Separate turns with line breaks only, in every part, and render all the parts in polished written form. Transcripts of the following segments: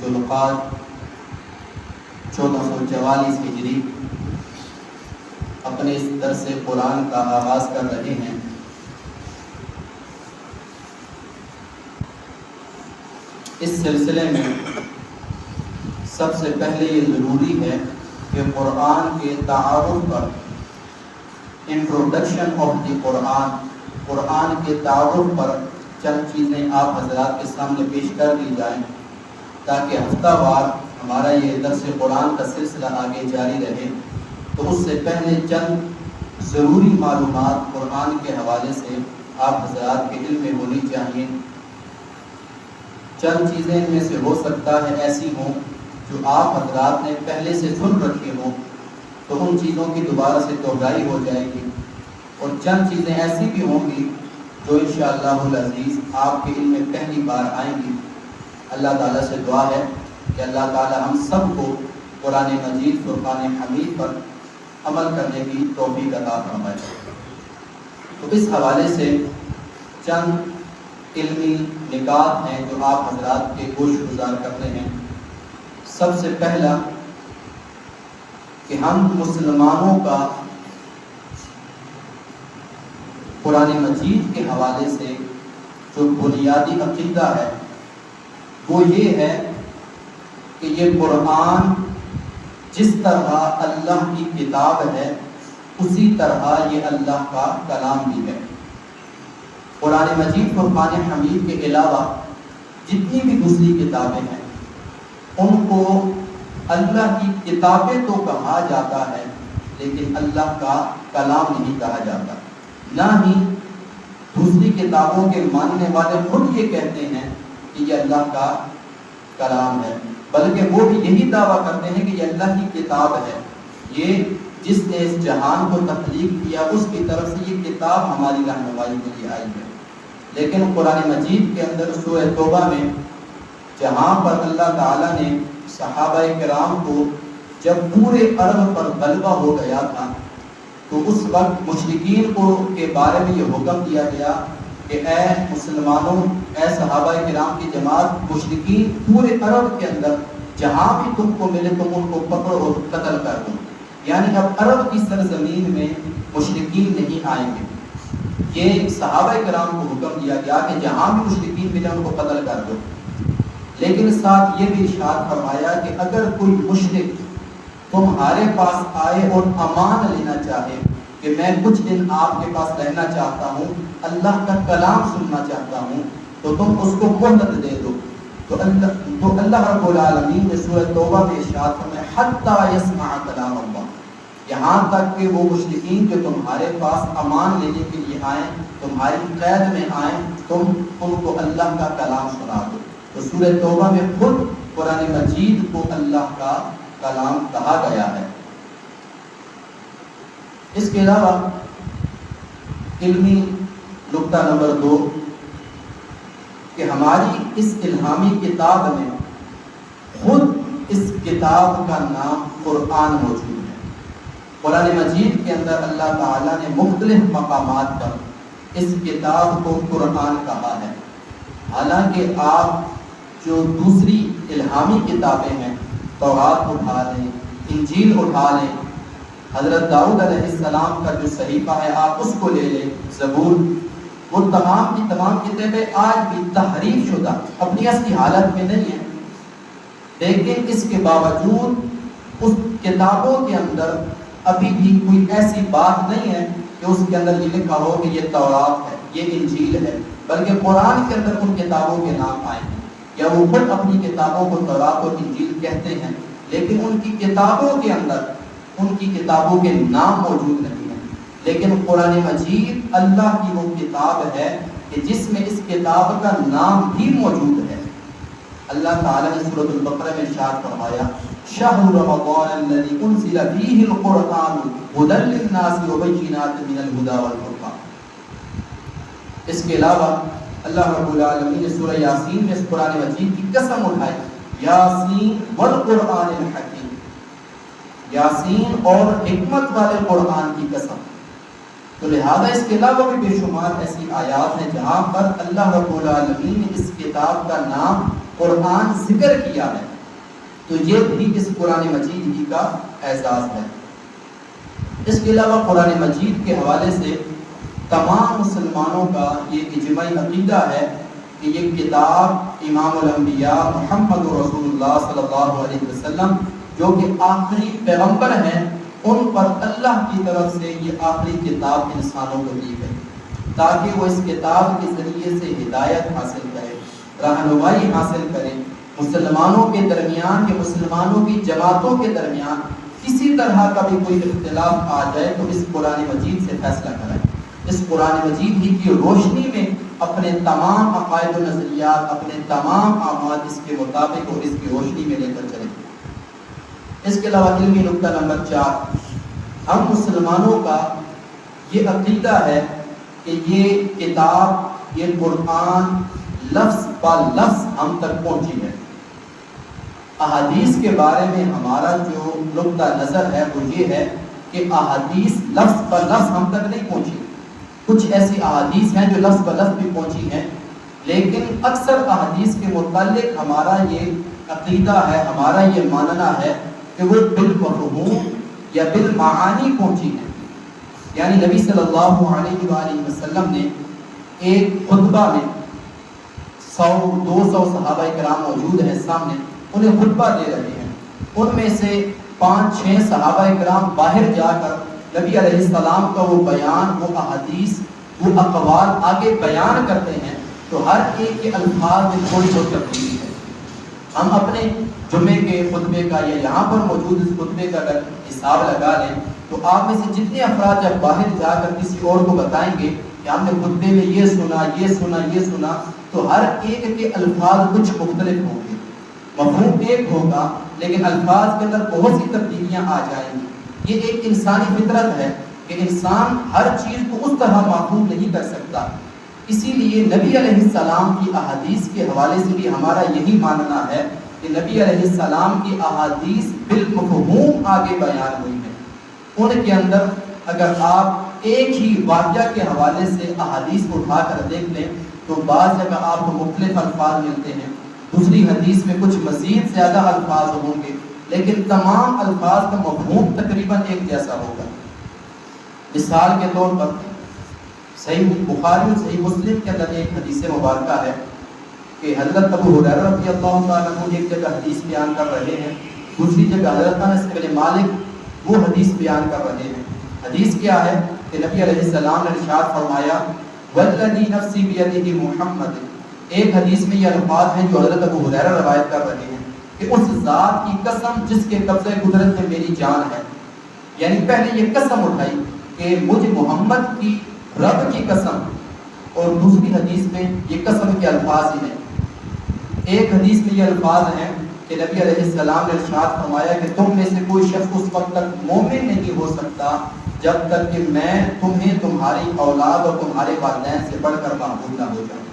ذوالقعدہ 1444 ہجری اپنے اس درس قرآن کا آغاز کر رہے ہیں۔ اس سلسلے میں سب سے پہلے یہ ضروری ہے کہ قرآن کے تعارف پر، انٹروڈکشن آف دی قرآن کے تعارف پر چند چیزیں آپ حضرات کے سامنے پیش کر دی جائیں تاکہ ہفتہ وار ہمارا یہ درس قرآن کا سلسلہ آگے جاری رہے۔ تو اس سے پہلے چند ضروری معلومات قرآن کے حوالے سے آپ حضرات کے علم میں ہونی چاہیے۔ چند چیزیں ان میں سے ہو سکتا ہے ایسی ہوں جو آپ حضرات نے پہلے سے سن رکھی ہوں، تو ان چیزوں کی دوبارہ سے دہرائی ہو جائے گی، اور چند چیزیں ایسی بھی ہوں گی جو انشاءاللہ العزیز آپ کے علم میں پہلی بار آئیں گی۔ اللہ تعالیٰ سے دعا ہے کہ اللہ تعالیٰ ہم سب کو قرآن مجید فرقان حمید پر عمل کرنے کی توفیق عطا فرمائے۔ تو اس حوالے سے چند علمی نکات ہیں جو آپ حضرات کے گوش گزار کرنے ہیں۔ سب سے پہلا کہ ہم مسلمانوں کا قرآن مجید کے حوالے سے جو بنیادی عقیدہ ہے وہ یہ ہے کہ یہ قرآن جس طرح اللہ کی کتاب ہے اسی طرح یہ اللہ کا کلام بھی ہے۔ قرآن مجید فرقان حمید کے علاوہ جتنی بھی دوسری کتابیں ہیں ان کو اللہ کی کتابیں تو کہا جاتا ہے لیکن اللہ کا کلام نہیں کہا جاتا۔ نہ ہی دوسری کتابوں کے ماننے والے خود یہ کہتے ہیں کہ یہ اللہ کا کلام ہے، بلکہ وہ بھی یہی دعویٰ کرتے ہیں کہ یہ اللہ کی کتاب ہے، یہ جس نے اس جہان کو تخلیق کیا اس کی طرف سے یہ کتاب ہماری رہنمائی کے لیے آئی ہے۔ لیکن قرآن مجید کے اندر سورہ توبہ میں جہاں پر اللہ تعالیٰ نے صحابہ کرام کو جب پورے عرب پر غلبہ ہو گیا تھا تو اس وقت مشرکین کو کے بارے میں یہ حکم دیا گیا کہ اے مسلمانوں، اے صحابہ کرام کی جماعت، مشرکین پورے عرب کے اندر جہاں بھی تم کو ملے تم ان کو پکڑو اور قتل کر دو۔ یعنی اب عرب کی سرزمین میں مشرکین نہیں آئیں گے۔ یہ صحابہ کرام کو حکم دیا گیا کہ جہاں بھی مشرکین ملے ان کو قتل کر دو، لیکن ساتھ یہ بھی ارشاد فرمایا کہ اگر کوئی مشرک تمہارے پاس آئے اور امان لینا چاہے کہ میں کچھ دن آپ کے پاس رہنا چاہتا ہوں، اللہ کا کلام سننا چاہتا ہوں، تو تم اس کو مہلت دے دو۔ تو اللہ رب العالمین نے سورہ توبہ میں ارشاد فرمایا حتی یسمع کلام اللہ، یہاں تک کہ وہ مشرکین جو تمہارے پاس امان لینے کے لیے آئیں، تمہاری قید میں آئیں، تم ان کو اللہ کا کلام سنا دو۔ تو سورہ توبہ میں خود قرآن مجید کو اللہ کا کلام کہا گیا ہے۔ اس کے علاوہ علمی نقطہ نمبر 2 کہ ہماری اس الہامی کتاب میں خود اس کتاب کا نام قرآن موجود ہے۔ قرآن مجید کے اندر اللہ تعالیٰ نے مختلف مقامات پر اس کتاب کو قرآن کہا ہے۔ حالانکہ آپ جو دوسری الہامی کتابیں ہیں، تورات اٹھا لیں، انجیل اٹھا لیں، حضرت داؤد علیہ السلام کا جو صحیفہ ہے آپ اس کو لے لیں، زبور، وہ تمام کی تمام کتابیں آج بھی تحریف شدہ اپنی اصلی حالت میں نہیں ہیں، لیکن اس کے باوجود اس کتابوں کے اندر ابھی بھی کوئی ایسی بات نہیں ہے کہ اس کے اندر یہ لکھا ہو کہ یہ تورات ہے، یہ انجیل ہے، بلکہ قرآن کے اندر ان کتابوں کے نام آئے ہیں، یا وہ خود اپنی کتابوں کو تورات اور انجیل کہتے ہیں، لیکن ان کی کتابوں کے اندر ان کی کتابوں کے نام موجود نہیں ہیں۔ لیکن قرآن مجید اللہ کی وہ کتاب ہے کہ جس میں اس کتاب کا نام بھی موجود ہے۔ اللہ تعالیٰ نے سورۃ البقرہ میں ارشاد فرمایا شہر رمضان الذی انزل فیہ القرآن ھدی للناس وبینات من الھدی والفرقان۔ اس کے علاوہ اللہ رب العالمین نے سورہ یاسین میں اس قرآن مجید کی قسم اٹھائی، یاسین والقرآن الحکیم، یاسین اور حکمت والے قرآن کی قسم۔ تو لہذا اس کے علاوہ بھی بے شمار ایسی آیات ہیں جہاں پر اللہ رب العالمین نے اس کتاب کا نام قرآن ذکر کیا ہے، تو یہ بھی اس قرآن مجید ہی کا اعزاز ہے۔ اس کے علاوہ قرآن مجید کے حوالے سے تمام مسلمانوں کا یہ اجماعی عقیدہ ہے کہ یہ کتاب امام الانبیاء محمد رسول اللہ صلی اللہ علیہ وسلم جو کہ آخری پیغمبر ہیں، ان پر اللہ کی طرف سے یہ آخری کتاب انسانوں کو دی گئی تاکہ وہ اس کتاب کے ذریعے سے ہدایت حاصل کرے، رہنمائی حاصل کرے، مسلمانوں کے درمیان کے مسلمانوں کی جماعتوں کے درمیان کسی طرح کا بھی کوئی اختلاف آ جائے تو اس قرآن مجید سے فیصلہ کریں، اس قرآن مجید ہی کی روشنی میں اپنے تمام عقائد و نظریات، اپنے تمام اعمال اس کے مطابق اور اس کی روشنی میں لے کر چلیں۔ اس کے علاوہ علمی نقطہ نمبر 4، ہم مسلمانوں کا یہ عقیدہ ہے کہ یہ کتاب، یہ قرآن لفظ با لفظ ہم تک پہنچی ہے۔ احادیث کے بارے میں ہمارا جو نقطہ نظر ہے وہ یہ ہے کہ احادیث لفظ با لفظ ہم تک نہیں پہنچی، کچھ ایسی احادیث ہیں جو لفظ با لفظ بھی پہنچی ہیں، لیکن اکثر احادیث کے متعلق ہمارا یہ عقیدہ ہے، ہمارا یہ ماننا ہے کہ وہ بالمفہوم یا بالمعانی پہنچی ہیں۔ یعنی نبی صلی اللہ علیہ وآلہ وسلم نے ایک خطبہ میں 100-200 صحابہ کرام موجود ہیں سامنے، انہیں خطبہ دے رہے ہیں، ان میں سے 5-6 صحابہ کرام باہر جا کر نبی علیہ السلام کا وہ بیان، وہ احادیث، وہ اقوال آگے بیان کرتے ہیں، تو ہر ایک کے الفاظ میں تھوڑی بہت تبدیلی ہے۔ ہم اپنے جمعے کے خطبے کا یا یہاں پر موجود اس خطبے کا اگر حساب لگا لیں تو آپ میں سے جتنے افراد جب باہر جا کر کسی اور کو بتائیں گے کہ ہم نے خطبے میں یہ سنا، یہ سنا، یہ سنا، تو ہر ایک کے الفاظ کچھ مختلف ہوں گے، مفہوم ایک ہوگا لیکن الفاظ کے اندر بہت سی تبدیلیاں آ جائیں گی۔ یہ ایک انسانی فطرت ہے کہ انسان ہر چیز کو اس طرح محفوظ نہیں کر سکتا، اسی لیے نبی علیہ السلام کی احادیث کے حوالے سے بھی ہمارا یہی ماننا ہے کہ نبی علیہ السلام کی احادیث بالمفہوم آگے بیان ہوئی ہے۔ ان کے اندر اگر آپ ایک ہی واقعہ کے حوالے سے احادیث کو اٹھا کر دیکھ لیں تو بعض جگہ آپ کو مختلف الفاظ ملتے ہیں، دوسری حدیث میں کچھ مزید زیادہ الفاظ ہوں گے، لیکن تمام الفاظ کا مفہوم تقریباً ایک جیسا ہوگا۔ مثال کے طور پر صحیح بخاری اور صحیح مسلم کے اندر ایک حدیث مبارکہ ہے کہ حضرت ابو ہریرہ رضی اللہ تعالیٰ عنہ ایک جگہ حدیث بیان کر رہے ہیں، دوسری جگہ حضرت انس بن مالک وہ حدیث بیان کر رہے ہیں۔ حدیث کیا ہے کہ نبی علیہ السلام نے ارشاد فرمایا والذی نفسی بیدہ محمد، ایک حدیث میں یہ الفاظ ہیں جو حضرت ابو ہریرہ روایت کر رہے ہیں کہ اس ذات کی قسم جس کے قبضہ قدرت میں میری جان ہے، یعنی پہلے یہ قسم اٹھائی کہ مجھ محمد کی رب کی قسم، اور دوسری حدیث میں یہ قسم کے الفاظ ہی ہیں۔ ایک حدیث میں یہ الفاظ ہیں کہ نبی علیہ السلام نے ارشاد فرمایا کہ تم میں سے کوئی شخص اس وقت تک مومن نہیں ہو سکتا جب تک کہ میں تمہیں تمہاری اولاد اور تمہارے والدین سے بڑھ کر محبوب نہ ہو جاؤں۔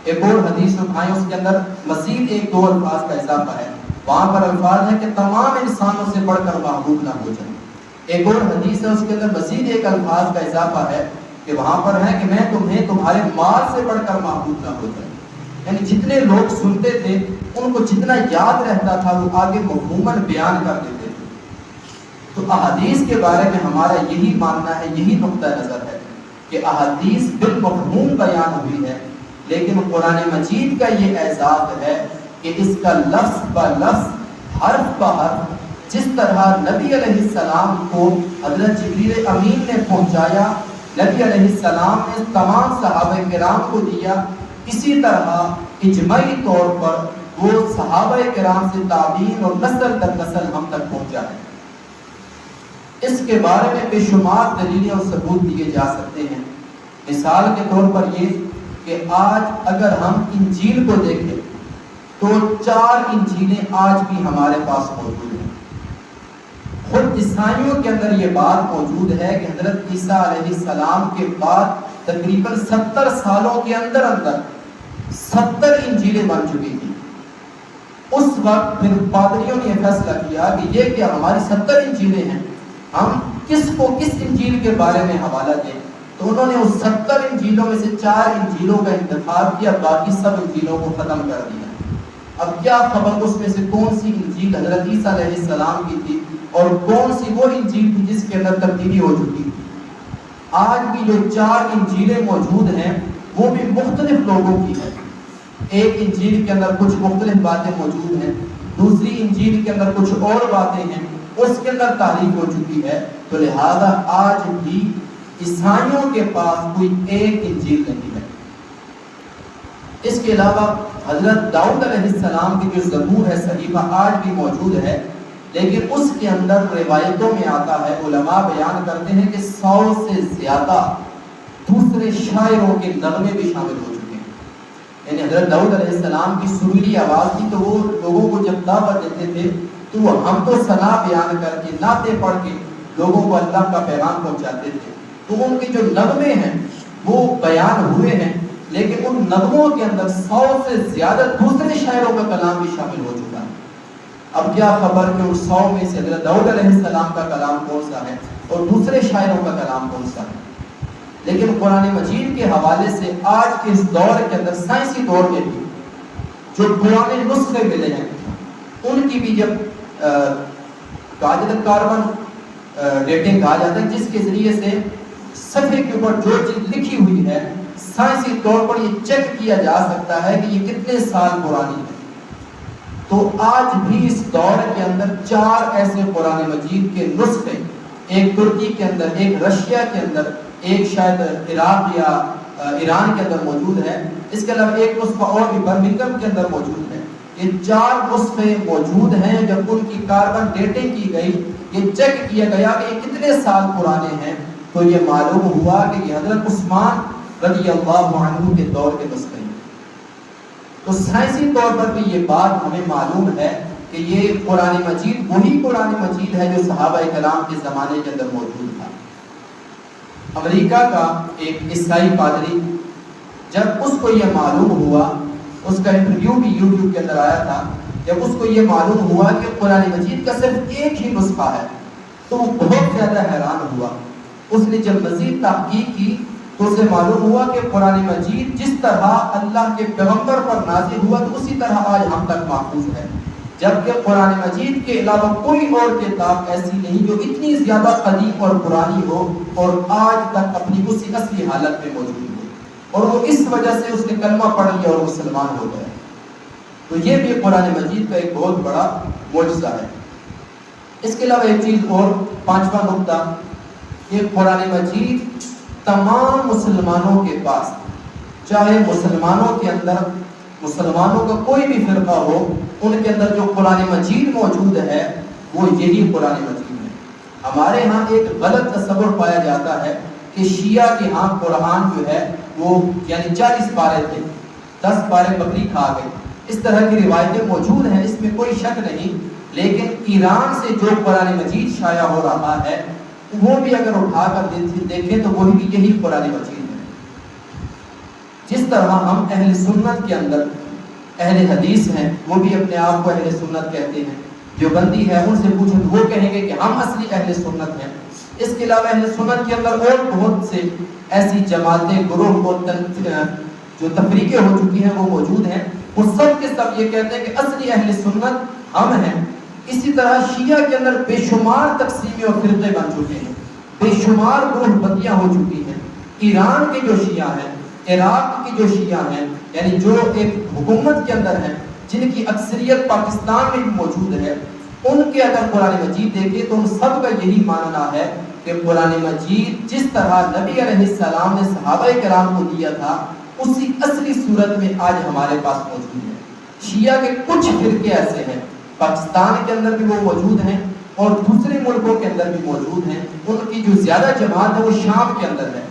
ایک اور حدیث اٹھائیں، اس کے اندر مزید 1-2 الفاظ کا اضافہ ہے، وہاں پر الفاظ ہے کہ تمام انسانوں سے بڑھ کر محبوب نہ ہو جائیں۔ ایک اور حدیث ہے، اس کے اندر مزید ایک الفاظ کا اضافہ ہے کہ وہاں پر ہے کہ میں تمہیں تمہارے مال سے بڑھ کر محبوب نہ ہو جائے۔ یعنی جتنے لوگ سنتے تھے ان کو جتنا یاد رہتا تھا وہ آگے مفہوماً بیان کر دیتے تھے۔ تو احادیث کے بارے میں ہمارا یہی ماننا ہے، یہی نقطہ نظر ہے کہ احادیث بالمفہوم بیان ہوئی ہے، لیکن قرآن مجید کا یہ اعزاز ہے کہ اس کا لفظ با لفظ، حرف با حرف، جس طرح نبی علیہ السلام کو حضرت جبریل امین نے پہنچایا، نبی علیہ السلام نے تمام صحابہ کرام کو دیا، اسی طرح اجماعی طور پر وہ صحابہ کرام سے تابعین اور نسل در نسل ہم تک پہنچا ہے۔ اس کے بارے میں بے شمار دلیلیں اور ثبوت دیے جا سکتے ہیں۔ مثال کے طور پر یہ کہ آج اگر ہم انجیل کو دیکھیں تو 4 انجیلیں آج بھی ہمارے پاس موجود ہیں۔ خود عیسائیوں کے اندر یہ بات موجود ہے کہ حضرت عیسیٰ علیہ السلام کے بعد تقریباً 70 سالوں کے اندر 70 انجیلیں بن چکی تھیں۔ اس وقت پھر پادریوں نے یہ فیصلہ کیا کہ یہ کہ ہماری 70 انجیلیں ہیں، ہم کس کو کس انجیل کے بارے میں حوالہ دیں، تو انہوں نے اس 70 انجیلوں میں سے 4 انجیلوں کا انتخاب کیا، باقی سب انجیلوں کو ختم کر دیا۔ اب کیا خبر اس میں سے کون سی انجیل حضرت عیسیٰ علیہ السلام کی تھی اور کون سی وہ انجیل تھی جس کے اندر تبدیلی ہو چکی تھی۔ آج بھی جو 4 انجیلیں موجود ہیں وہ بھی مختلف لوگوں کی ہیں۔ ایک انجیل کے اندر کچھ مختلف باتیں موجود ہیں، دوسری انجیل کے اندر کچھ اور باتیں ہیں، اس کے اندر تاریخ ہو چکی ہے۔ تو لہذا آج بھی عیسائیوں کے پاس کوئی ایک انجیل نہیں ہے۔ اس کے علاوہ حضرت داؤد علیہ السلام کی جو زبور ہے صحیفہ آج بھی موجود ہے، لیکن اس کے اندر روایتوں میں آتا ہے، علماء بیان کرتے ہیں کہ 100 سے زیادہ دوسرے شاعروں کے نغمے بھی شامل ہو چکے ہیں۔ یعنی حضرت داؤد علیہ السلام کی سریلی آواز تھی، تو وہ لوگوں کو جب دعوت دیتے تھے تو ہم تو ثنا بیان کر کے نعتیں پڑھ کے لوگوں کو اللہ کا پیغام پہنچاتے تھے، تو ان کے جو نغمے ہیں وہ بیان ہوئے ہیں، لیکن ان نغموں کے اندر 100 سے زیادہ دوسرے شاعروں کا کلام بھی شامل ہو چکا ہے۔ اب کیا خبر کہ ان 100 میں سے حضرت داؤد علیہ السلام کا کلام کون سا ہے اور دوسرے شاعروں کا کلام کون سا ہے۔ لیکن قرآن مجید کے حوالے سے آج کے اس دور کے اندر، سائنسی دور میں بھی جو پرانے نسخے ملے ہیں ان کی بھی جب کہا جاتا ہے کاربن ڈیٹنگ کہا جاتا ہے، جس کے ذریعے سے صفحے کے اوپر جو چیز لکھی ہوئی ہے سائنسی طور پر یہ چیک کیا جا سکتا ہے کہ یہ کتنے سال پرانی ہے۔ تو آج بھی اس دور کے اندر 4 ایسے قرآن مجید کے نسخے، ایک ترکی کے اندر، ایک رشیا کے اندر، ایک شاید عراق یا ایران کے اندر موجود ہے، اس کے علاوہ ایک نسخہ اور بھی برمنگھم کے اندر موجود ہے۔ یہ 4 نسخے موجود ہیں۔ جب ان کی کاربن ڈیٹنگ کی گئی، یہ چیک کیا گیا کہ یہ کتنے سال پرانے ہیں، تو یہ معلوم ہوا کہ یہ حضرت عثمان رضی اللہ عنہ کے دور کے نسخے ہیں۔ تو سائنسی طور پر بھی یہ بات ہمیں معلوم ہے کہ یہ قرآن مجید وہی قرآن مجید ہے جو صحابہ کرام کے زمانے کے اندر موجود تھا۔ امریکہ کا ایک عیسائی پادری، جب اس کو یہ معلوم ہوا، اس کا انٹرویو بھی یوٹیوب کے اندر آیا تھا، جب اس کو یہ معلوم ہوا کہ قرآن مجید کا صرف ایک ہی نسخہ ہے تو وہ بہت زیادہ حیران ہوا۔ اس نے جب مزید تحقیق کی تو اسے معلوم ہوا کہ قرآن مجید جس طرح اللہ کے پیغمبر پر نازل ہوا تو اسی طرح آج ہم تک محفوظ ہے، جبکہ قرآن مجید کے علاوہ کوئی اور کتاب ایسی نہیں جو اتنی زیادہ قدیم اور پرانی ہو اور آج تک اپنی اسی اصلی حالت میں موجود ہو، اور وہ اس وجہ سے اس نے کلمہ پڑھ لیا اور مسلمان ہو گیا۔ تو یہ بھی قرآن مجید کا ایک بہت بڑا معجزہ ہے۔ اس کے علاوہ ایک چیز اور، 5واں نقطہ، کہ قرآن مجید تمام مسلمانوں کے پاس، چاہے مسلمانوں کے اندر مسلمانوں کا کوئی بھی فرقہ ہو، ان کے اندر جو قرآن مجید موجود ہے وہ یہی قرآن مجید ہے۔ ہمارے ہاں ایک غلط تصور پایا جاتا ہے کہ شیعہ کے ہاں قرآن جو ہے وہ یعنی 40 پارے تھے، 10 پارے بکری کھا گئے، اس طرح کی روایتیں موجود ہیں، اس میں کوئی شک نہیں۔ لیکن ایران سے جو قرآن مجید شائع ہو رہا ہے وہ بھی اگر اٹھا کر دیکھیں تو وہی بھی یہی قرآن مجید ہے۔ جس طرح ہم اہل سنت کے اندر اہل حدیث ہیں، وہ بھی اپنے آپ کو اہل سنت کہتے ہیں، جو بندی ہے ان سے پوچھیں وہ کہیں گے کہ ہم اصلی اہل سنت ہیں۔ اس کے علاوہ اہل سنت کے اندر اور بہت سے ایسی جماعتیں، گروہ اور جو تفریقیں ہو چکی ہیں وہ موجود ہیں، وہ سب کے سب یہ کہتے ہیں کہ اصلی اہل سنت ہم ہیں۔ اسی طرح شیعہ کے اندر بے شمار تقسیمیں اور فرقے بن چکے ہیں، بے شمار گروہ بندیاں ہو چکی ہیں۔ ایران کے جو شیعہ ہیں، عراق کی جو شیعہ ہیں، یعنی جو ایک حکومت کے اندر ہیں، جن کی اکثریت پاکستان میں بھی موجود ہے، ان کے اگر قرآن مجید دیکھیں تو ان سب کا یہی ماننا ہے کہ قرآن مجید جس طرح نبی علیہ السلام نے صحابہ کرام کو دیا تھا اسی اصلی صورت میں آج ہمارے پاس موجود ہے۔ شیعہ کے کچھ فرقے ایسے ہیں، پاکستان کے اندر بھی وہ موجود ہیں اور دوسرے ملکوں کے اندر بھی موجود ہیں، ان کی جو زیادہ جماعت ہے وہ شام کے اندر ہے۔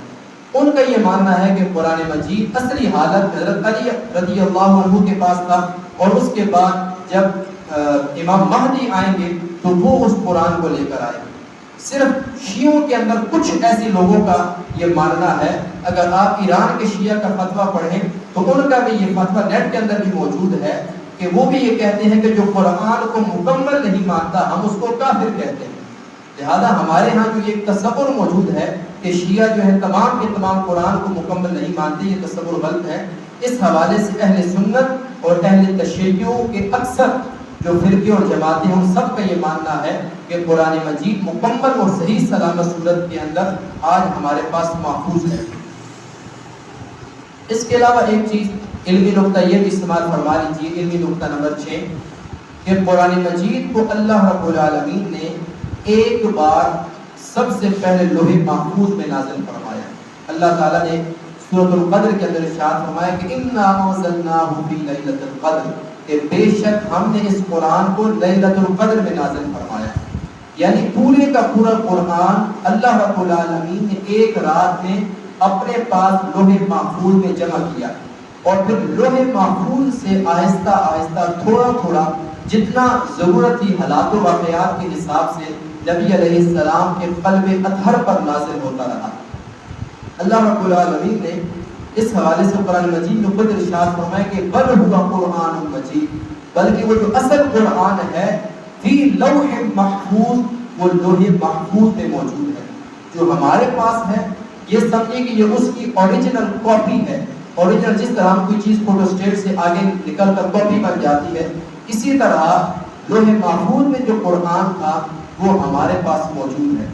ان کا یہ ماننا ہے کہ قرآن مجید اصلی حالت حضرت علی رضی اللہ عنہ کے پاس تھا، اور اس کے بعد جب امام مہدی آئیں گے تو وہ اس قرآن کو لے کر آئیں گے۔ صرف شیعوں کے اندر کچھ ایسے لوگوں کا یہ ماننا ہے، اگر آپ ایران کے شیعہ کا فتویٰ پڑھیں تو ان کا بھی یہ فتویٰ نیٹ کے اندر بھی موجود ہے کہ وہ بھی یہ کہتے ہیں کہ جو قرآن کو مکمل نہیں مانتا ہم اس کو کافر کہتے ہیں۔ لہذا ہمارے ہاں جو یہ تصور موجود ہے کہ شیعہ جو ہے تمام کے تمام قرآن کو مکمل نہیں مانتے، یہ تصور غلط ہے۔ اس حوالے سے اہل سنت اور اہل تشیع کے اکثر جو فرقے اور جماعتیں ہیں ان سب کا یہ ماننا ہے کہ قرآن مجید مکمل اور صحیح سلامت صورت کے اندر آج ہمارے پاس محفوظ ہے۔ اس کے علاوہ ایک چیز علمی نقطہ یہ بھی استعمال فرما لیجیے، علمی نقطہ نمبر 6، کہ قرآن مجید کو اللہ رب العالمین نے ایک بار سب سے پہلے لوح محفوظ میں نازل فرمایا۔ اللہ تعالیٰ نے سورۃ القدر کے اندر ارشاد فرمایا کہ انا انزلناہ فی لیلۃ القدر، کہ بے شک ہم نے اس قرآن کو لیلۃ القدر میں نازل فرمایا۔ یعنی پورے کا پورا قرآن اللہ رب العالمین نے ایک رات میں اپنے پاس لوح محفوظ میں جمع کیا، اور پھر لوح محفوظ سے آہستہ آہستہ تھوڑا تھوڑا جتنا ضرورت تھی حالات و واقعات کے حساب سے نبی علیہ السلام کے قلب اطہر پر نازل ہوتا رہا۔ اللہ رب العالمین نے اس حوالے سے قرآن مجید میں خود ارشاد فرمایا کہ بل ہوا قرآن مجید، بلکہ وہ جو اصل قرآن ہے فی لوح محفوظ، وہ لوح محفوظ میں موجود ہے۔ جو ہمارے پاس ہے یہ سمجھے کہ یہ اس کی اوریجنل کاپی ہے۔ اوریجنل جس طرح ہم کوئی چیز فوٹو اسٹیٹ سے آگے نکل کر کاپی بن جاتی ہے، اسی طرح لوح محفوظ میں جو قرآن تھا وہ ہمارے پاس موجود ہے۔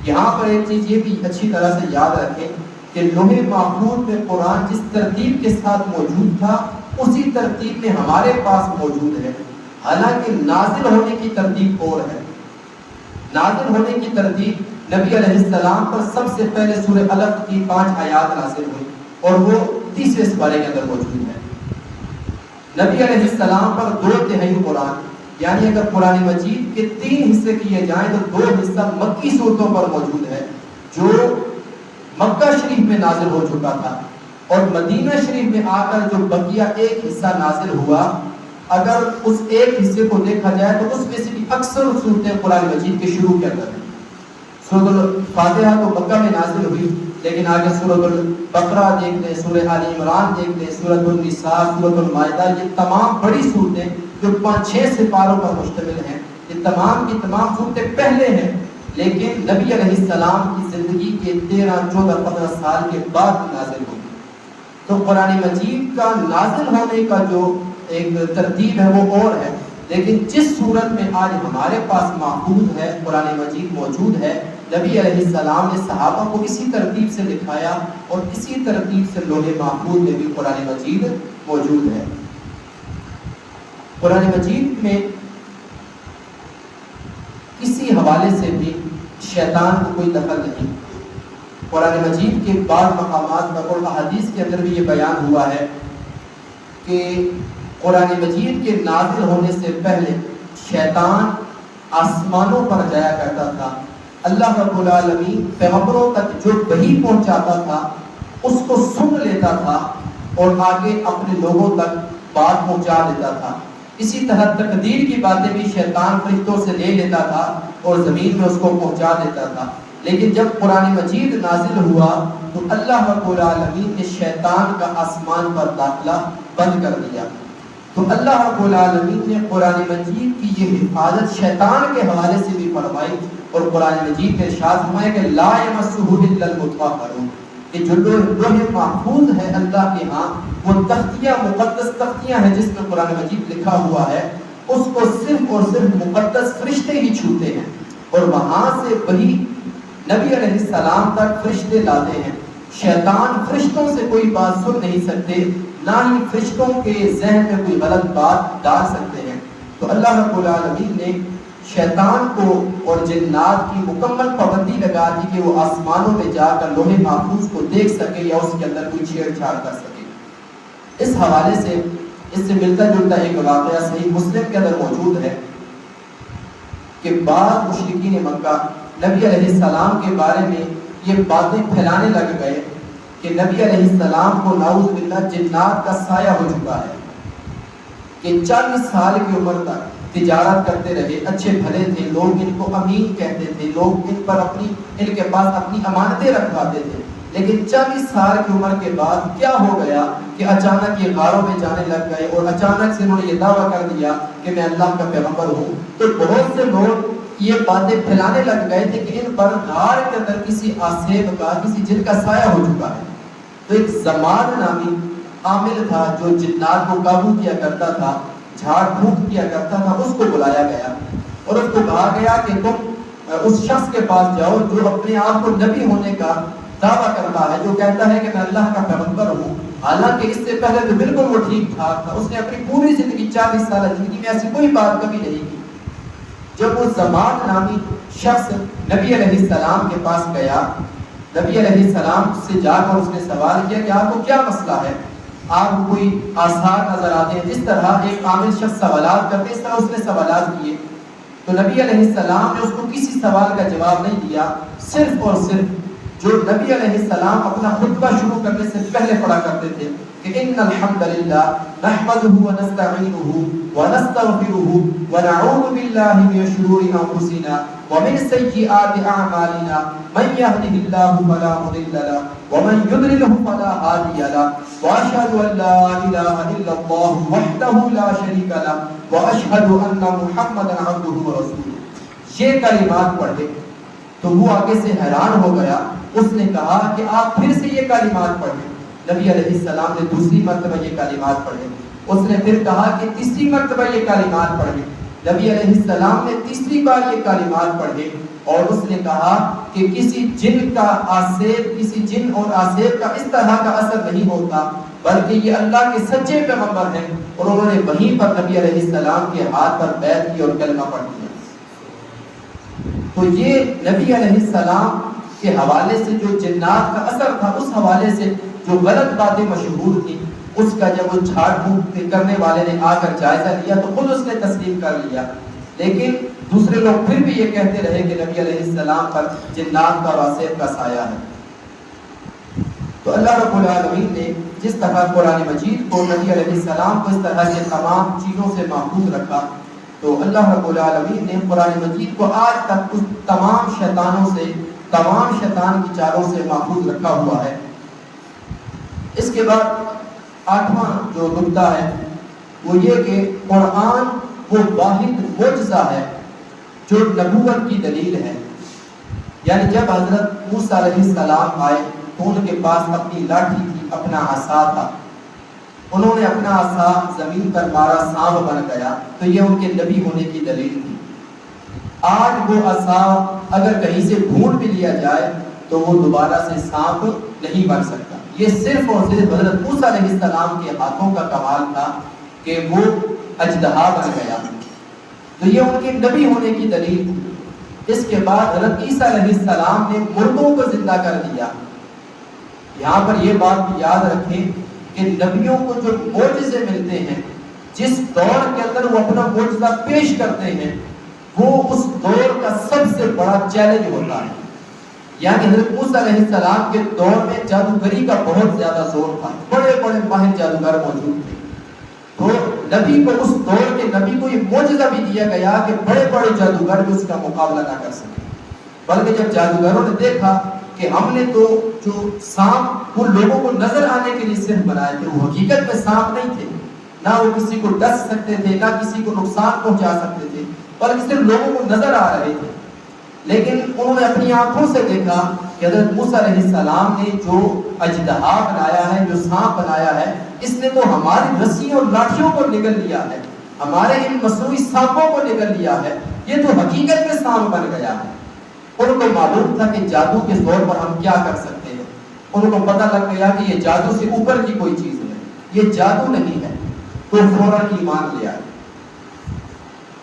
یہاں پر ایک چیز یہ بھی اچھی طرح سے یاد رکھیں کہ لوح محفوظ میں قرآن جس ترتیب کے ساتھ موجود تھا اسی ترتیب میں ہمارے پاس موجود ہے، حالانکہ نازل ہونے کی ترتیب اور ہے۔ نازل ہونے کی ترتیب نبی علیہ السلام پر سب سے پہلے سورہ علق کی 5 آیات نازل ہوئی، اور وہ 30ویں سپارے کے اندر موجود ہے۔ نبی علیہ السلام پر 2/3 قرآن، یعنی اگر قرآن مجید کے 3 حصے کیے جائیں تو 2 حصہ مکی صورتوں پر موجود ہے جو مکہ شریف میں نازل ہو چکا تھا، اور مدینہ شریف میں آ کر جو بقیہ ایک حصہ نازل ہوا، اگر اس ایک حصے کو دیکھا جائے تو اس میں سے بھی اکثر صورتیں قرآن مجید کے شروع کے اندر ہیں۔ سورۃ الفاتحہ تو مکہ میں نازل ہوئی، لیکن آگے سورۃ البقرہ دیکھ لیں، سورہ آل عمران دیکھ لیں، سورۃ النساء، سورۃ المائدہ، یہ تمام بڑی صورتیں جو 5-6 سپاروں پر مشتمل ہیں، یہ تمام کی تمام صورتیں پہلے ہیں، لیکن نبی علیہ السلام کی زندگی کے 13, 14, 15 سال کے بعد نازل ہوئی۔ تو قرآن مجید کا نازل ہونے کا جو ایک ترتیب ہے وہ اور ہے، لیکن جس صورت میں آج ہمارے پاس محفوظ ہے، قرآن مجید موجود ہے، نبی علیہ السلام نے صحابہ کو اسی ترتیب سے دکھایا، اور اسی ترتیب سے لوح محفوظ میں بھی قرآن مجید موجود ہے۔ قرآن مجید میں کسی حوالے سے بھی شیطان کو کوئی دخل نہیں۔ قرآن مجید کے بعض مقامات پر اور احادیث کے اندر بھی یہ بیان ہوا ہے کہ قرآن مجید کے نازل ہونے سے پہلے شیطان آسمانوں پر جایا کرتا تھا، اللہ رب العالمین پیغمبروں تک جو وحی پہنچاتا تھا اس کو سن لیتا تھا اور آگے اپنے لوگوں تک بات پہنچا دیتا تھا۔ اسی طرح تقدیر کی باتیں بھی شیطان فرشتوں سے لے لیتا تھا اور زمین میں اس کو پہنچا دیتا تھا، لیکن جب قرآن مجید نازل ہوا تو اللہ رب العالمین نے شیطان کا آسمان پر داخلہ بند کر دیا۔ تو اللہ رب العالمین نے قرآن مجید کی یہ حفاظت شیطان کے حوالے سے بھی فرمائی، اور قرآن مجید کے ارشاد فرمایا کہ لا یمسہ الا المطہرون، کہ جو لوح محفوظ ہے اللہ کے ہاں، وہ تختیاں مقدس تختیاں ہیں جس میں قرآن مجید لکھا ہوا ہے، اس کو صرف اور صرف مقدس فرشتے ہی چھوتے ہیں، اور وہاں سے وہی نبی علیہ السلام تک فرشتے لاتے ہیں۔ شیطان فرشتوں سے کوئی بات سن نہیں سکتے، نہ ہی فرشتوں کے ذہن میں کوئی غلط بات ڈال سکتے ہیں۔ تو اللہ رب العالمین نے شیطان کو اور جنات کی مکمل پابندی لگا دی کہ وہ آسمانوں میں جا کر لوح محفوظ کو دیکھ سکے یا اس کے اندر کوئی چھیڑ چھاڑ کر سکے۔ اس حوالے سے اس سے ملتا جلتا ایک واقعہ صحیح مسلم کے اندر موجود ہے کہ بعض مشرکین مکہ نبی علیہ السلام کے بارے میں یہ باتیں پھیلانے لگ گئے کہ نبی علیہ السلام کو نعوذ باللہ جنات کا سایہ ہو چکا ہے، کہ 40 سال کی عمر تک تجارت کرتے رہے، اچھے بھلے تھے، لوگ ان کو امین کہتے تھے، لوگ ان پر ان کے پاس اپنی امانتیں رکھواتے تھے، لیکن 40 سال کی عمر کے بعد کیا ہو گیا کہ اچانک یہ غاروں میں جانے لگ گئے، اور اچانک سے انہوں نے یہ دعویٰ کر دیا کہ میں اللہ کا پیغمبر ہوں۔ تو بہت سے لوگ یہ باتیں پھیلانے لگ گئے تھے کہ ان پر غار کے اندر کسی آسیب کا، کسی جن کا سایہ ہو چکا ہے۔ تو ایک زمان نامی عامل تھا جو جنات کو قابو کیا کرتا تھا، جھاڑ پھونک کیا کرتا تھا، اس کو بلایا گیا اور اس کو کہا گیا کہ تم اس شخص کے پاس جاؤ جو اپنے آپ کو نبی ہونے کا دعویٰ کرتا ہے، جو کہتا ہے کہ میں اللہ کا پیغمبر ہوں، حالانکہ اس سے پہلے تو بالکل وہ ٹھیک ٹھاک تھا، اس نے اپنی پوری زندگی 40 سالہ زندگی میں ایسی کوئی بات کبھی نہیں کی۔ جب وہ زمان نامی شخص نبی علیہ السلام کے پاس گیا، نبی علیہ السلام سے جا کر اس نے سوال کیا کہ آپ کو کیا مسئلہ ہے، آپ کو کوئی آثار نظر آتے ہیں؟ جس طرح ایک عامل شخص سوالات کرتے اس طرح اس نے سوالات کیے، تو نبی علیہ السلام نے اس کو کسی سوال کا جواب نہیں دیا، صرف اور صرف جو نبی علیہ السلام اپنا خطبہ شروع کرنے سے پہلے پڑھا کرتے تھے کہ ان الحمد للہ نحمدہ ونستعینہ ونستغفرہ ونعوذ باللہ من شرور انفسنا ومن سیئات اعمالنا من یهده اللہ فلا مضل له ومن یضللہ فلا ہادی له واشهد ان لا الہ الا اللہ وحدہ لا شریک له واشهد ان محمدا عبدہ ورسولہ۔ یہ کلمات پڑھے تو وہ آگے سے حیران ہو گیا، اس نے کہا کہ آپ پھر سے یہ کلمات پڑھیں۔ نبی علیہ السلام نے دوسری مرتبہ یہ کلمات پڑھے، اس نے پھر کہا کہ تیسری مرتبہ یہ کلمات پڑھیں۔ نبی علیہ السلام نے تیسری بار یہ کلمات پڑھے اور اس نے کہا کہ کسی جن کا آسیب، کسی جن اور آسیب کا اس طرح کا اثر نہیں ہوتا، بلکہ یہ اللہ کے سچے پیغمبر ہیں، اور انہوں نے وہیں پر نبی علیہ السلام کے ہاتھ پر بیعت کی اور کلمہ پڑھ دیا۔ تو یہ نبی علیہ السلام کے حوالے سے جو جنات کا اثر تھا، اس حوالے سے جو غلط باتیں مشہور تھیں، اس کا جب وہ جھاڑ پھونک کرنے والے نے آ کر جائزہ لیا تو خود اس نے تسلیم کر لیا، لیکن دوسرے لوگ پھر بھی یہ کہتے رہے کہ نبی علیہ السلام پر جنات کا واسف کا سایہ ہے۔ تو اللہ رب العالمین نے جس طرح قرآن مجید کو نبی علیہ السلام کو اس طرح سے تمام چیزوں سے محفوظ رکھا، تو اللہ رب العالمین نے قرآن مجید کو آج تک اس تمام شیطانوں سے، تمام شیطان کی چالوں سے محفوظ رکھا ہوا ہے۔ اس کے بعد 8واں جو نکتہ ہے وہ یہ کہ قرآن وہ واحد معجزہ ہے جو نبوت کی دلیل ہے۔ یعنی جب حضرت موسیٰ علیہ السلام آئے تو ان کے پاس اپنی لاٹھی تھی، اپنا عصا تھا، انہوں نے اپنا عصا زمین پر مارا، سانپ بن گیا، تو یہ ان کے نبی ہونے کی دلیل تھی۔ آج وہ عصا اگر کہیں سے ڈھونڈ بھی لیا جائے تو وہ دوبارہ سے سانپ نہیں بن سکتا۔ یہ صرف اور صرف حضرت موسیٰ علیہ السلام کے ہاتھوں کا کمال تھا کہ وہ اژدہا بن گیا، تو یہ ان کے نبی ہونے کی دلیل تھی۔ اس کے بعد حضرت عیسیٰ علیہ السلام نے مردوں کو زندہ کر دیا۔ یہاں پر یہ بات بھی یاد رکھیں کہ نبیوں کو جو معجزے ملتے ہیں، جس دور کے اندر وہ اپنا معجزہ پیش کرتے ہیں، وہ اس دور کا سب سے بڑا چیلنج ہوتا ہے۔ یعنی حضرت موسیٰ علیہ السلام کے دور میں جادوگری کا بہت زیادہ زور تھا، بڑے بڑے ماہر جادوگر موجود تھے، تو نبی کو، اس دور کے نبی کو یہ معجزہ بھی دیا گیا کہ بڑے بڑے جادوگر بھی اس کا مقابلہ نہ کر سکے۔ بلکہ جب جادوگروں نے دیکھا کہ ہم نے تو جو سانپ وہ لوگوں کو نظر آنے کے لیے صرف بنائے تھے، وہ حقیقت میں سانپ نہیں تھے، نہ وہ کسی کو ڈس سکتے تھے، نہ کسی کو نقصان پہنچا سکتے تھے، بلکہ صرف لوگوں کو نظر آ رہے تھے، لیکن انہوں نے اپنی آنکھوں سے دیکھا کہ حضرت موسیٰ علیہ السلام نے جو اژدہا بنایا ہے، جو سانپ بنایا ہے، اس نے تو ہماری رسیوں اور لاٹھیوں کو نگل لیا ہے، ہمارے ان مصنوعی سانپوں کو نگل لیا ہے، یہ تو حقیقت میں سانپ بن گیا ہے۔ ان کو معلوم تھا کہ جادو کے زور پر ہم کیا کر سکتے ہیں، ان کو پتہ لگ گیا کہ یہ جادو سے اوپر کی کوئی چیز ہے، یہ جادو نہیں ہے، تو فوراً ایمان لے آئے۔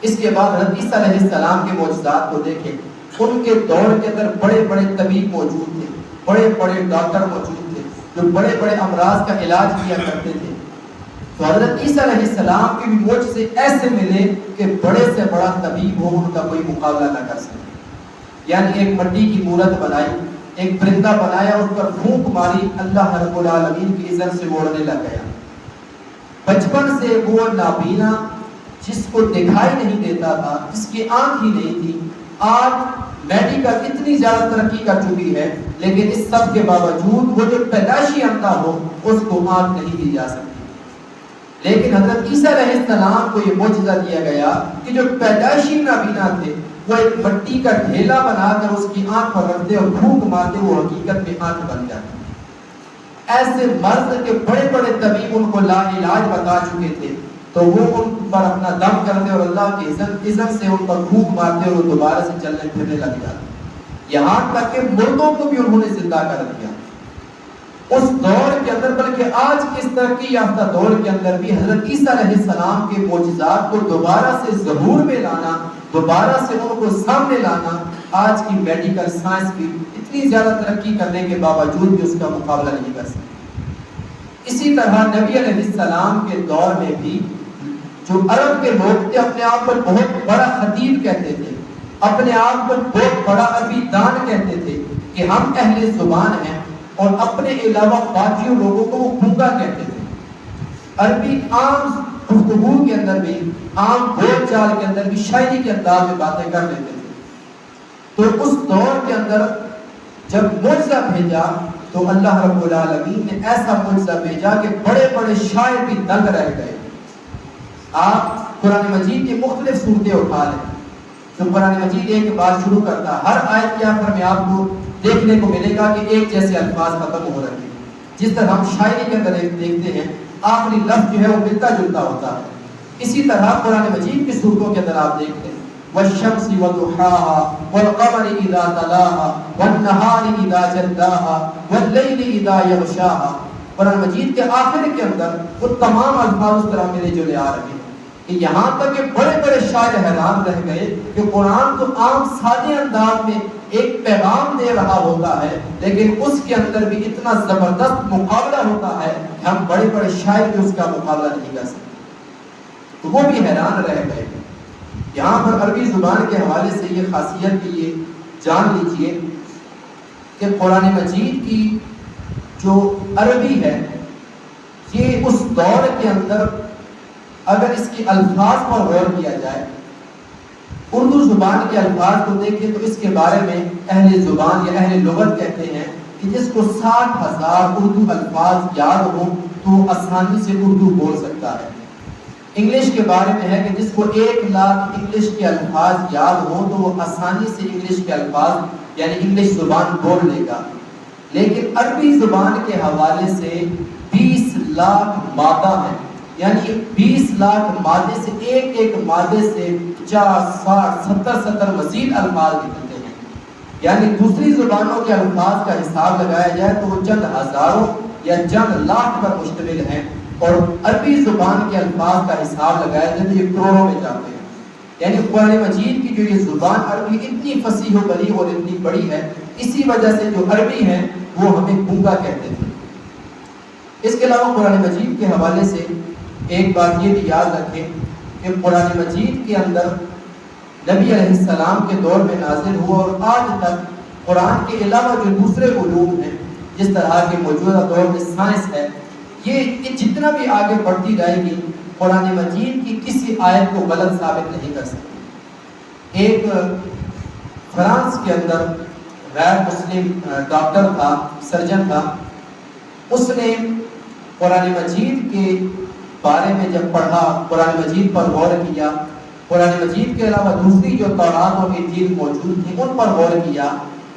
اس کے بعد حضرت عیسیٰ علیہ السلام کے معجزات کو دیکھیں، ان کے دور کے اندر بڑے بڑے طبیب موجود تھے، بڑے بڑے ڈاکٹر موجود تھے جو بڑے بڑے امراض کا علاج کیا کرتے تھے، تو حضرت عیسیٰ علیہ السلام کے بھی معجزے ایسے ملے کہ بڑے سے بڑا طبیب ہو ان کا کوئی مقابلہ نہ کر سکے۔ یعنی ایک مٹی کی مورت بنائی، ایک پرندہ بنایا، اس پر پھونک ماری، اللہ رب العالمین کی اذن سے وہ اڑنے لگ گیا۔ بچپن سے وہ نابینا جس کو دکھائی نہیں دیتا تھا، جس کی آنکھ ہی نہیں تھی، آج میڈیکل اتنی زیادہ ترقی کر چکی ہے، لیکن اس سب کے باوجود وہ جو پیدائشی اندھا ہو اس کو آنکھ نہیں دی جا سکتی۔ لیکن حضرت عیسیٰ علیہ السلام کو یہ معجزہ دیا گیا کہ جو پیدائشی نابینا تھے وہ ایک مٹی کا ڈھیلا بنا کر اس کی آنکھ پر رکھتے اور پھونک مارتے، وہ حقیقت میں آنکھ بن جاتی۔ ایسے مرض کے بڑے بڑے طبیب ان کو لا علاج بتا چکے تھے، تو وہ ان پر اپنا دم کرتے اور اللہ کے اذن سے ان پر پھونک مارتے اور وہ دوبارہ سے چلنے پھرنے لگ جاتے، یہاں تک کہ مردوں کو بھی انہوں نے زندہ کر دیا اس دور کے اندر۔ بلکہ آج کے اس ترقی یافتہ دور کے اندر بھی حضرت عیسیٰ علیہ السلام کے معجزات کو دوبارہ سے ظہور میں لانا، دوبارہ سے ان کو سامنے لانا، آج کی میڈیکل سائنس بھی اتنی زیادہ ترقی کرنے کے باوجود بھی اس کا مقابلہ نہیں کر سکتی۔ اسی طرح نبی علیہ السلام کے دور میں بھی جو عرب کے لوگ تھے اپنے آپ کو بہت بڑا خطیب کہتے تھے، اپنے آپ کو بہت بڑا عربی دان کہتے تھے کہ ہم اہل زبان ہیں، اور اپنے علاوہ باقی لوگوں کو وہ گونگا کہتے تھے۔ عربی عام گفتگو کے اندر بھی، عام بول چال کے اندر بھی شاعری کے انداز میں باتیں کر لیتے تھے۔ تو اس دور کے اندر جب معجزہ بھیجا تو اللہ رب العالمین نے ایسا معجزہ بھیجا کہ بڑے بڑے شاعر بھی دنگ رہ گئے۔ آپ قرآن مجید کی مختلف صورتیں اٹھا لیں تو قرآن مجید ایک بات شروع کرتا ہے، ہر آیت کے آخر میں آپ کو دیکھنے کو ملے گا کہ ایک جیسے الفاظ ختم ہو رہے ہیں۔ جس طرح ہم شاعری کے اندر دیکھتے ہیں آخری لفظ جو ہے وہ ملتا جلتا ہوتا ہے، اسی طرح قرآن مجید کی صورتوں کے اندر آپ دیکھتے ہیں والشمس وضحاها والقمر اذا تلاها والنهار اذا جلاها والليل اذا يغشاها۔ قرآن مجید کے آخر کے اندر وہ تمام الفاظ اس طرح ملے جلے آ رہے ہیں کہ یہاں تک کہ بڑے بڑے شاعر حیران رہ گئے کہ قرآن تو عام سادے انداز میں ایک پیغام دے رہا ہوتا ہے، لیکن اس کے اندر بھی اتنا زبردست مقابلہ ہوتا ہے کہ ہم بڑے بڑے شاعر بھی اس کا مقابلہ نہیں کر سکتے۔ تو وہ بھی حیران رہ گئے۔ یہاں پر عربی زبان کے حوالے سے یہ خاصیت بھی یہ جان لیجئے کہ قرآن مجید کی جو عربی ہے یہ اس دور کے اندر اگر اس کے الفاظ پر غور کیا جائے، اردو زبان کے الفاظ کو دیکھیں تو اس کے بارے میں اہل زبان یا اہل لغت کہتے ہیں کہ جس کو 60,000 اردو الفاظ یاد ہوں تو آسانی سے اردو بول سکتا ہے۔ انگلش کے بارے میں ہے کہ جس کو 1,00,000 انگلش کے الفاظ یاد ہوں تو وہ آسانی سے انگلش کے الفاظ یعنی انگلش زبان بول لے گا۔ لیکن عربی زبان کے حوالے سے 20 لاکھ مادہ ہیں، یعنی 20 لاکھ مادے سے ایک ایک مادے سے 50 60 70 مزید الفاظ نکلتے ہیں، یعنی دوسری زبانوں کے الفاظ کا حساب لگایا جائے تو وہ چند ہزاروں یا چند لاکھ پر مشتمل ہیں، اور عربی زبان کے الفاظ کا حساب لگایا جائے تو یہ کروڑوں میں جاتے ہیں۔ یعنی قرآن مجید کی جو یہ زبان عربی اتنی فصیح و بلیغ اور اتنی بڑی ہے، اسی وجہ سے جو عربی ہیں وہ ہمیں گونگا کہتے تھے۔ اس کے علاوہ قرآن مجید کے حوالے سے ایک بات یہ بھی یاد رکھیں کہ قرآن مجید کے اندر نبی علیہ السلام کے دور میں نازل ہوا اور آج تک قرآن کے علاوہ جو دوسرے علوم ہیں جس طرح کے موجودہ دور میں سائنس ہے، یہ جتنا بھی آگے بڑھتی جائے گی قرآن مجید کی کسی آیت کو غلط ثابت نہیں کر سکتی۔ ایک فرانس کے اندر غیر مسلم ڈاکٹر تھا، سرجن تھا، اس نے قرآن مجید کے بارے میں جب پڑھا، قرآن مجید پر غور کیا، قرآن مجید کے علاوہ دوسری جو تورات اور انجیل موجود تھی ان پر غور کیا،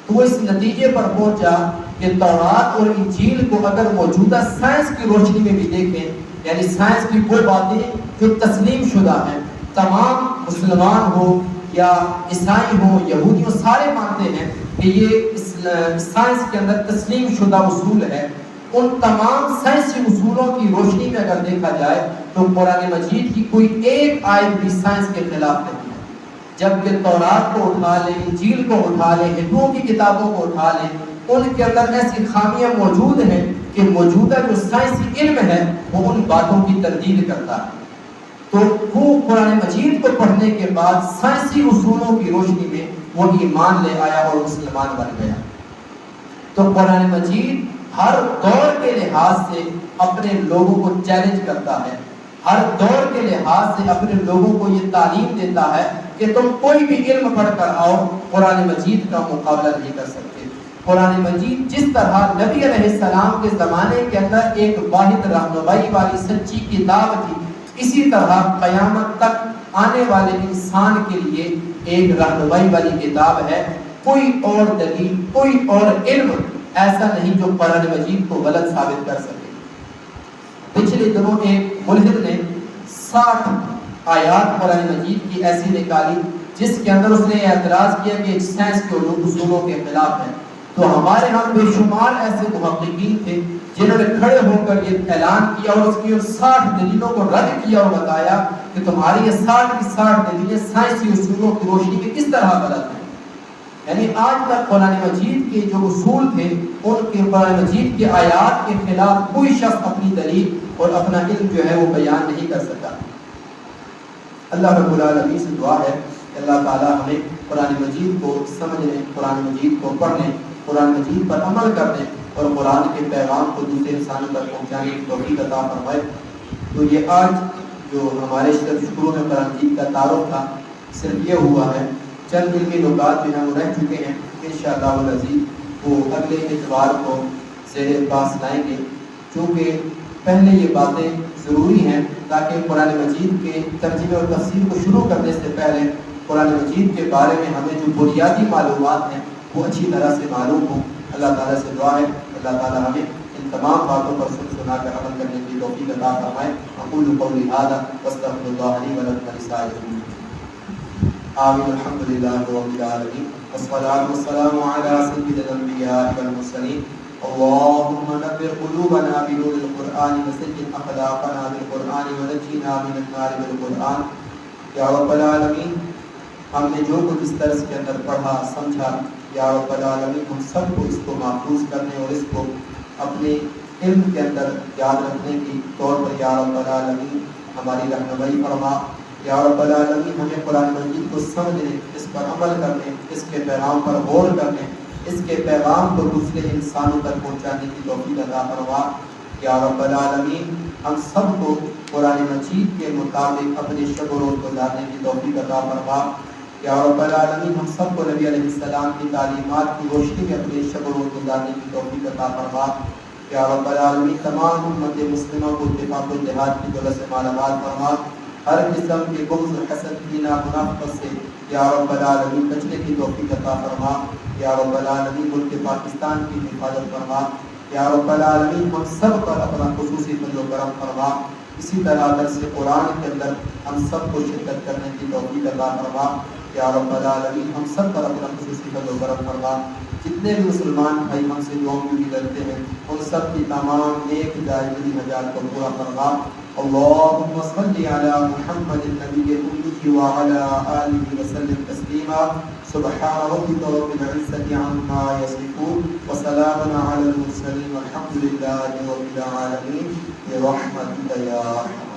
تو وہ اس نتیجے پر پہنچا کہ تورات اور انجیل کو اگر موجودہ سائنس کی روشنی میں بھی دیکھیں، یعنی سائنس کی وہ باتیں جو تسلیم شدہ ہیں، تمام مسلمان ہو یا عیسائی ہو یہودی ہو سارے مانتے ہیں کہ یہ سائنس کے اندر تسلیم شدہ اصول ہے، ان تمام سائنسی اصولوں کی روشنی میں اگر دیکھا جائے تو قرآن مجید کی کوئی ایک آیت بھی سائنس کے خلاف نہیں ہے۔ جبکہ تورات کو اٹھا لیں، انجیل کو اٹھا لیں، ہندوؤں کی کتابوں کو اٹھا لیں، ان کے اندر ایسی خامیاں موجود ہیں کہ موجودہ جو سائنسی علم ہے وہ ان باتوں کی تردید کرتا ہے۔ تو وہ قرآن مجید کو پڑھنے کے بعد سائنسی اصولوں کی روشنی میں وہ ایمان لے آیا اور مسلمان بن گیا۔ تو قرآن مجید ہر دور کے لحاظ سے اپنے لوگوں کو چیلنج کرتا ہے، ہر دور کے لحاظ سے اپنے لوگوں کو یہ تعلیم دیتا ہے کہ تم کوئی بھی علم پڑھ کر آؤ، قرآن مجید کا مقابلہ نہیں کر سکتے۔ قرآن مجید جس طرح نبی علیہ السلام کے زمانے کے اندر ایک واحد رہنمائی والی سچی کتاب تھی، اسی طرح قیامت تک آنے والے انسان کے لیے ایک رہنمائی والی کتاب ہے۔ کوئی اور دلیل، کوئی اور علم ایسا نہیں جو قرآن مجید کو غلط ثابت کر سکے۔ پچھلے دنوں ایک ملحد نے 60 آیات قرآن مجید کی ایسی نکالی جس کے اندر اس نے یہ اعتراض کیا کہ سائنس کے اصولوں کے خلاف ہے۔ تو ہمارے ہاں بے شمار ایسے محققین تھے جنہوں نے کھڑے ہو کر یہ اعلان کیا اور اس کی 60 دلیلوں کو رد کیا اور بتایا کہ تمہاری یہ 60 کی 60 دلیلیں سائنسی اصولوں کی روشنی میں کس طرح غلط ہیں۔ یعنی آج تک قرآن مجید کے جو اصول تھے ان کے قرآن مجید کے آیات کے خلاف کوئی شخص اپنی دلیل اور اپنا علم جو ہے وہ بیان نہیں کر سکا۔ اللہ رب العالمین سے دعا ہے کہ اللہ تعالی ہمیں قرآن مجید کو سمجھنے، قرآن مجید کو پڑھنے، قرآن مجید پر عمل کرنے اور قرآن کے پیغام کو دوسرے انسانوں تک پہنچانے کی توفیق عطا فرمائے۔ تو یہ آج جو ہمارے شروع میں قرآن مجید کا تعارف تھا صرف یہ ہوا ہے، چند علمی نکات جو ہیں وہ رہ چکے ہیں، انشاءاللہ العزیز وہ اگلے اتوار کو زیر پاس لائیں گے، چونکہ پہلے یہ باتیں ضروری ہیں تاکہ قرآن مجید کے ترجمے اور تفسیر کو شروع کرنے سے پہلے قرآن مجید کے بارے میں ہمیں جو بنیادی معلومات ہیں وہ اچھی طرح سے معلوم ہوں۔ اللہ تعالیٰ سے دعا ہے اللہ تعالیٰ ہمیں ان تمام باتوں پر سنا کر عمل کرنے کی توفیق عطا فرمائے۔ اقول قولی ھذا واستغفر اللہ لی ولکم ولسائر المسلمین آمین۔ الحمد للہ رب العالمین والصلاة والسلام علی سید الانبیاء والمرسلین اللهم نور قلوبنا بنور القرآن وسجل اخلاقنا بالقرآن ونجنا من النار بالقرآن۔ یا رب العالمین ہم نے جو کچھ اس درس کے اندر پڑھا سمجھا، یا رب العالمین ہم سب کو اس کو محفوظ کرنے اور اس کو اپنے علم کے اندر یاد رکھنے کی طور پر یا رب العالمین ہماری رہنمائی فرما۔ یا رب العالمین ہمیں قرآن مجید کو سمجھنے، اس پر عمل کرنے، اس کے پیغام پر غور کرنے، اس کے پیغام کو دوسرے انسانوں تک پہنچانے کی توفیق عطا فرما۔ یا رب العالمین ہم سب کو قرآن مجید کے مطابق اپنے شب و روز گزارنے کی توفیق عطا فرما۔ یا رب العالمین ہم سب کو نبی علیہ السلام کی تعلیمات کی روشنی میں اپنے شب و روز گزارنے کی توفیق عطا فرما۔ یا رب العالمین تمام امت مسلموں کو اتفاق و اتحاد کی دولت سے مالا مال فرما۔ ہر قسم کے بغض، حسد، کینہ، منافقت سے یا رب العالمین بچنے کی توفیق عطا فرما۔ یا رب العالمین ملک پاکستان کی حفاظت فرما۔ یا رب العالمین ہم سب پر اپنا خصوصی فضل و کرم فرما۔ اسی طرح درس قرآن کے اندر ہم سب کو شرکت کرنے کی توفیق عطا فرما۔ یا رب العالمین ہم سب پر اپنا خصوصی فضل و کرم فرما۔ جتنے بھی مسلمان بھائی ہم سے دعاؤں کی کرتے ہیں ان سب کی تمام نیک جائز حاجات کو پورا فرما۔ اللهم صل على محمد النبي الأمي وعلى آله وسلم تسليما۔ سبحان ربك رب العزة عما يصفون وسلام على المرسلين والحمد لله رب العالمين برحمتك يا أرحم